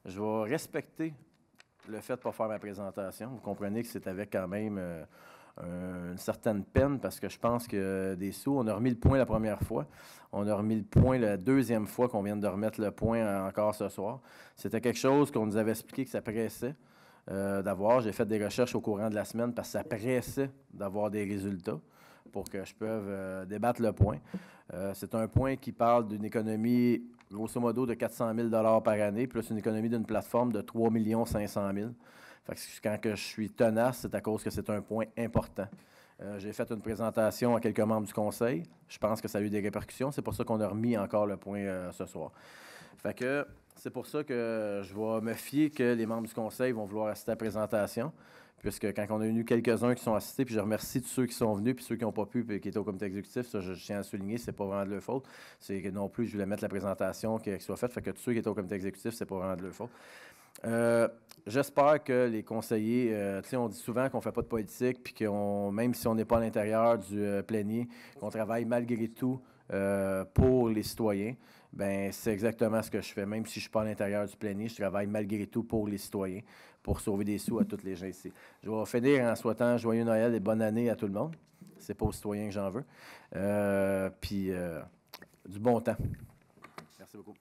Je vais respecter le fait de ne pas faire ma présentation. Vous comprenez que c'est avec quand même une certaine peine parce que je pense que des sous, on a remis le point la première fois. On a remis le point la deuxième fois qu'on vient de remettre le point encore ce soir. C'était quelque chose qu'on nous avait expliqué que ça pressait d'avoir. J'ai fait des recherches au courant de la semaine parce que ça pressait d'avoir des résultats pour que je puisse débattre le point. C'est un point qui parle d'une économie, grosso modo, de 400 000 $ par année, plus une économie d'une plateforme de 3 500 000. Fait que quand que je suis tenace, c'est à cause que c'est un point important. J'ai fait une présentation à quelques membres du conseil. Je pense que ça a eu des répercussions. C'est pour ça qu'on a remis encore le point ce soir. Fait que c'est pour ça que je vais me fier que les membres du conseil vont vouloir assister à la présentation, puisque quand on a eu quelques-uns qui sont assistés, puis je remercie tous ceux qui sont venus, puis ceux qui n'ont pas pu, puis qui étaient au comité exécutif, ça, je tiens à souligner, c'est pas vraiment de leur faute. C'est que non plus, je voulais mettre la présentation qui soit faite, fait que tous ceux qui étaient au comité exécutif, c'est pas vraiment de leur faute. J'espère que les conseillers, tu sais, on dit souvent qu'on ne fait pas de politique, puis qu'on, même si on n'est pas à l'intérieur du plénier, qu'on travaille malgré tout pour les citoyens. Bien, c'est exactement ce que je fais. Même si je ne suis pas à l'intérieur du plénier, je travaille malgré tout pour les citoyens, pour sauver des sous à tous les gens ici. Je vais finir en souhaitant joyeux Noël et bonne année à tout le monde. C'est pas aux citoyens que j'en veux. Puis, du bon temps. Merci beaucoup.